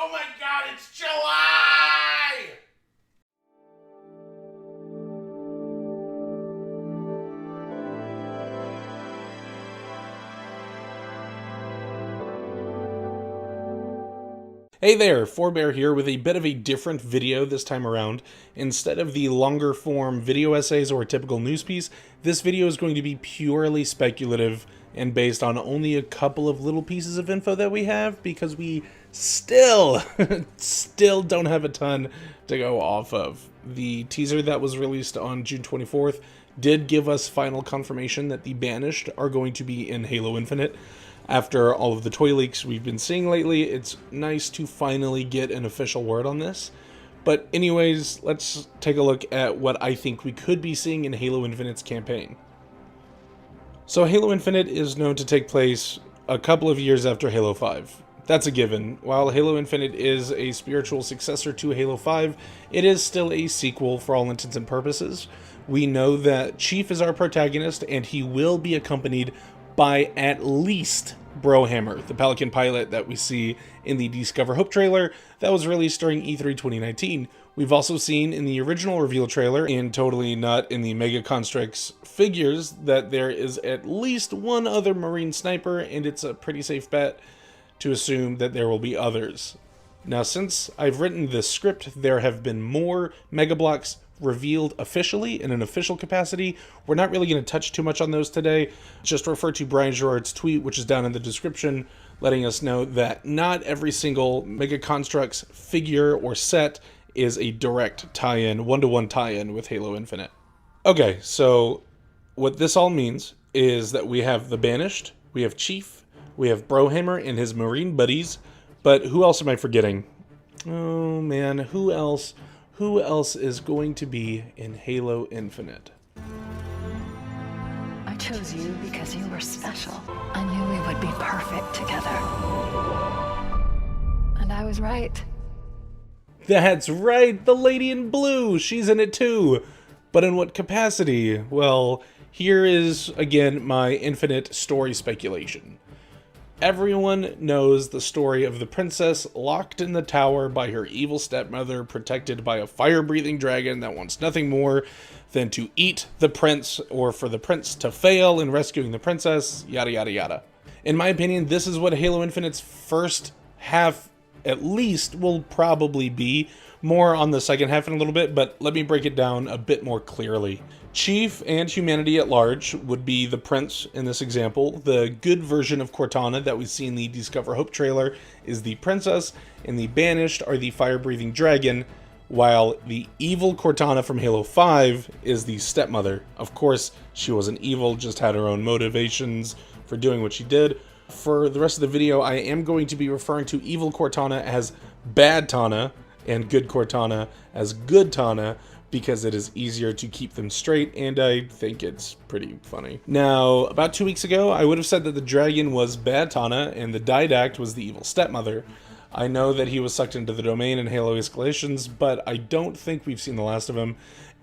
Oh my god, it's July! Hey there, Pfhorbear here with a bit of a different video this time around. Instead of the longer form video essays or a typical news piece, this video is going to be purely speculative and based on only a couple of little pieces of info that we have because we still don't have a ton to go off of. The teaser that was released on June 24th did give us final confirmation that the Banished are going to be in Halo Infinite. After all of the toy leaks we've been seeing lately, it's nice to finally get an official word on this. But anyways, let's take a look at what I think we could be seeing in Halo Infinite's campaign. So Halo Infinite is known to take place a couple of years after Halo 5. That's a given. While Halo Infinite is a spiritual successor to Halo 5, it is still a sequel for all intents and purposes. We know that Chief is our protagonist, and he will be accompanied by at least Brohammer, the Pelican pilot that we see in the Discover Hope trailer that was released during E3 2019. We've also seen in the original reveal trailer, and totally not in the Mega Construx figures, that there is at least one other Marine sniper, and it's a pretty safe bet to assume that there will be others. Now, since I've written this script, there have been more Mega Blocks revealed officially in an official capacity. We're not really going to touch too much on those today. Just refer to Brian Jerrard's tweet, which is down in the description, letting us know that not every single Mega Construx figure or set is a direct tie-in, one-to-one tie-in with Halo Infinite. Okay, so what this all means is that we have the Banished, we have Chief, we have Brohammer and his Marine buddies, but who else am I forgetting? Oh man, who else is going to be in Halo Infinite? I chose you because you were special. I knew we would be perfect together. And I was right. That's right, the lady in blue, she's in it too. But in what capacity? Well, here is, again, my infinite story speculation. Everyone knows the story of the princess locked in the tower by her evil stepmother, protected by a fire-breathing dragon that wants nothing more than to eat the prince, or for the prince to fail in rescuing the princess, yada yada yada. In my opinion, this is what Halo Infinite's first half, at least, will probably be. More on the second half in a little bit, but let me break it down a bit more clearly. Chief and humanity at large would be the prince in this example. The good version of Cortana that we see in the Discover Hope trailer is the princess, and the Banished are the fire-breathing dragon, while the evil Cortana from Halo 5 is the stepmother. Of course, she wasn't evil, just had her own motivations for doing what she did. For the rest of the video, I am going to be referring to evil Cortana as Bad Tana, and good Cortana as Good Tana, because it is easier to keep them straight, and I think it's pretty funny. Now, about 2 weeks ago, I would have said that the dragon was Bad Tana, and the Didact was the evil stepmother. I know that he was sucked into the domain in Halo Escalations, but I don't think we've seen the last of him,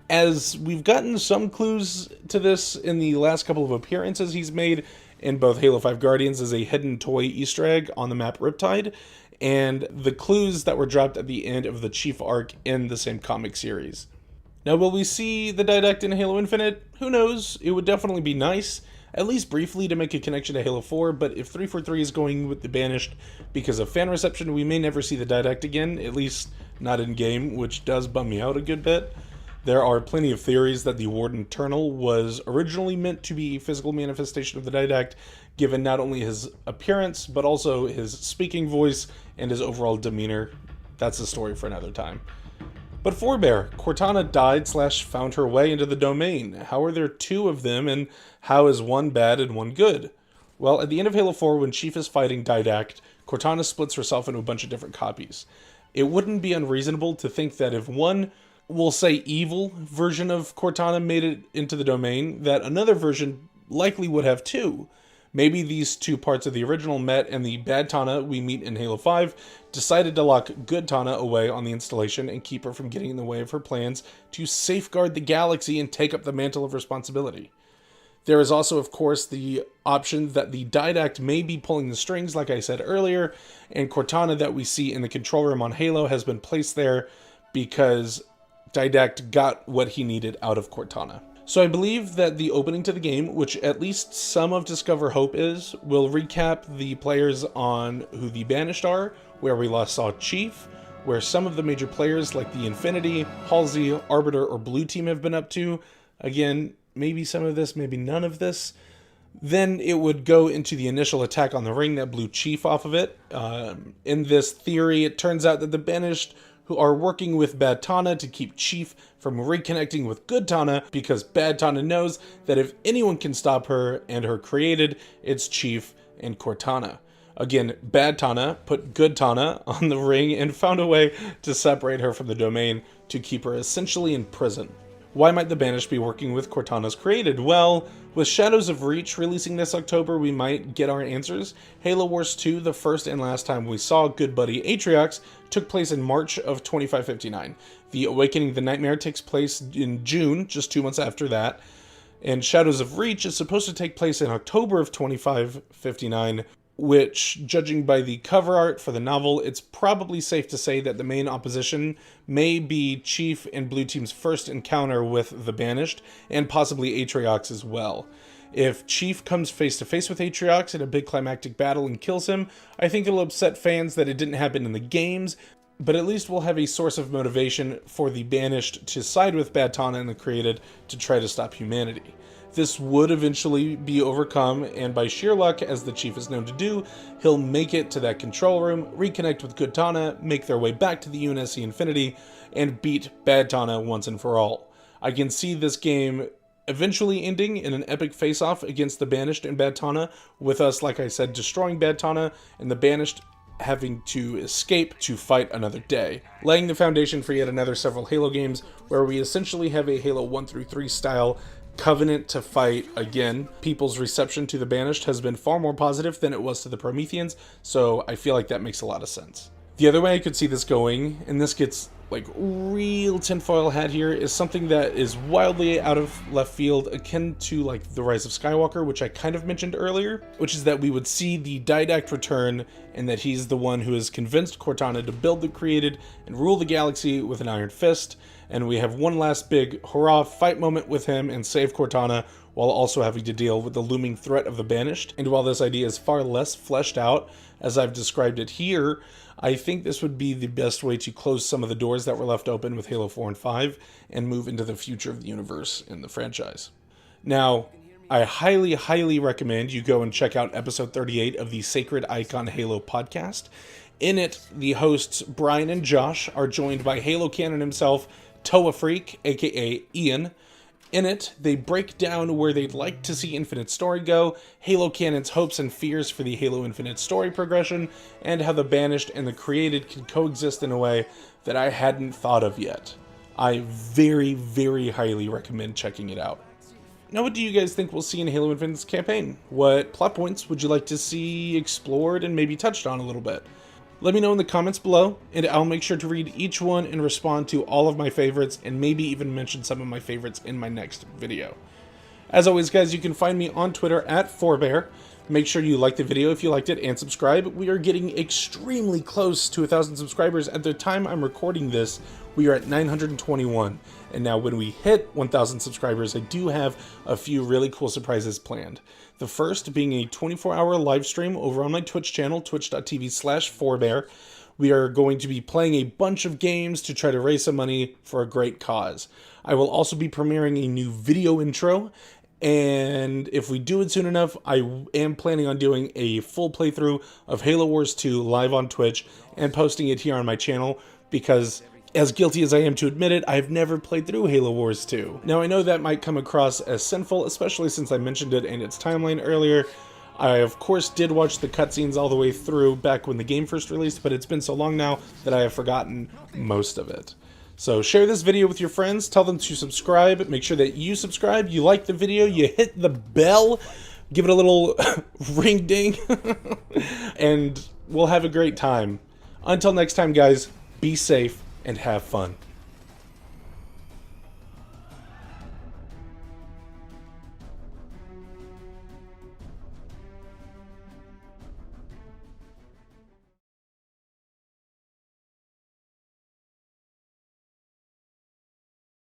as we've gotten some clues to this in the last couple of appearances he's made in both Halo 5 Guardians as a hidden toy Easter egg on the map Riptide, and the clues that were dropped at the end of the Chief arc in the same comic series. Now, will we see the Didact in Halo Infinite? Who knows? It would definitely be nice, at least briefly, to make a connection to Halo 4, but if 343 is going with the Banished because of fan reception, we may never see the Didact again, at least not in-game, which does bum me out a good bit. There are plenty of theories that the Warden Eternal was originally meant to be a physical manifestation of the Didact, given not only his appearance, but also his speaking voice and his overall demeanor. That's a story for another time. But Pfhorbear, Cortana died/found her way into the domain. How are there two of them, and how is one bad and one good? Well, at the end of Halo 4, when Chief is fighting Didact, Cortana splits herself into a bunch of different copies. It wouldn't be unreasonable to think that if one, we'll say evil version of Cortana made it into the domain, that another version likely would have too. Maybe these two parts of the original met, and the bad Tana we meet in Halo 5 decided to lock good Tana away on the installation and keep her from getting in the way of her plans to safeguard the galaxy and take up the mantle of responsibility. There is also, of course, the option that the Didact may be pulling the strings, like I said earlier, and Cortana that we see in the control room on Halo has been placed there because Didact got what he needed out of Cortana. So I believe that the opening to the game, which at least some of Discover Hope is, will recap the players on who the Banished are, where we last saw Chief, where some of the major players like the Infinity, Halsey, Arbiter, or Blue Team have been up to. Again, maybe some of this, maybe none of this. Then it would go into the initial attack on the ring that blew Chief off of it. In this theory, it turns out that the Banished who are working with Bad Tana to keep Chief from reconnecting with Good Tana, because Bad Tana knows that if anyone can stop her and her created, it's Chief and Cortana. Again, Bad Tana put Good Tana on the ring and found a way to separate her from the domain to keep her essentially in prison. Why might the Banished be working with Cortana's created? Well, with Shadows of Reach releasing this October, we might get our answers. Halo Wars 2, the first and last time we saw good buddy Atriox, took place in March of 2559. The Awakening the Nightmare takes place in June, just 2 months after that. And Shadows of Reach is supposed to take place in October of 2559, which, judging by the cover art for the novel, it's probably safe to say that the main opposition may be Chief and Blue Team's first encounter with the Banished, and possibly Atriox as well. If Chief comes face to face with Atriox in a big climactic battle and kills him, I think it'll upset fans that it didn't happen in the games, but at least we'll have a source of motivation for the Banished to side with Bad Tana and the Created to try to stop humanity. This would eventually be overcome, and by sheer luck, as the Chief is known to do, he'll make it to that control room, reconnect with Good Tana, make their way back to the UNSC Infinity, and beat Bad Tana once and for all. I can see this game eventually ending in an epic face-off against the Banished and Bad Tana, with us, like I said, destroying Bad Tana, and the Banished having to escape to fight another day, laying the foundation for yet another several Halo games, where we essentially have a Halo 1 through 3 style Covenant to fight again. People's reception to the Banished has been far more positive than it was to the Prometheans, so I feel like that makes a lot of sense. The other way I could see this going, and this gets like real tinfoil hat here, is something that is wildly out of left field, akin to like the Rise of Skywalker, which I kind of mentioned earlier, which is that we would see the Didact return, and that he's the one who has convinced Cortana to build the Created and rule the galaxy with an iron fist, and we have one last big hurrah fight moment with him and save Cortana, while also having to deal with the looming threat of the Banished. And while this idea is far less fleshed out as I've described it here, I think this would be the best way to close some of the doors that were left open with Halo 4 and 5 and move into the future of the universe in the franchise. Now, I highly, highly recommend you go and check out episode 38 of the SacredIconHalo podcast. In it, the hosts Brian and Josh are joined by Halo Canon himself, Toa Freak, aka Ian. In it, they break down where they'd like to see Infinite Story go, Halo Canon's hopes and fears for the Halo Infinite story progression, and how the Banished and the Created can coexist in a way that I hadn't thought of yet. I very, very highly recommend checking it out. Now, what do you guys think we'll see in Halo Infinite's campaign? What plot points would you like to see explored and maybe touched on a little bit? Let me know in the comments below, and I'll make sure to read each one and respond to all of my favorites, and maybe even mention some of my favorites in my next video. As always, guys, you can find me on Twitter at Pfhorbear. Make sure you like the video if you liked it and subscribe. We are getting extremely close to 1,000 subscribers. At the time I'm recording this, we are at 921. And now when we hit 1,000 subscribers, I do have a few really cool surprises planned. The first being a 24-hour live stream over on my Twitch channel, twitch.tv/Pfhorbear. We are going to be playing a bunch of games to try to raise some money for a great cause. I will also be premiering a new video intro, and if we do it soon enough, I am planning on doing a full playthrough of Halo Wars 2 live on Twitch and posting it here on my channel, because as guilty as I am to admit it, I've never played through Halo Wars 2. Now, I know that might come across as sinful, especially since I mentioned it in its timeline earlier. I, of course, did watch the cutscenes all the way through back when the game first released, but it's been so long now that I have forgotten most of it. So share this video with your friends, tell them to subscribe, make sure that you subscribe, you like the video, you hit the bell, give it a little ring ding, and we'll have a great time. Until next time, guys, be safe and have fun.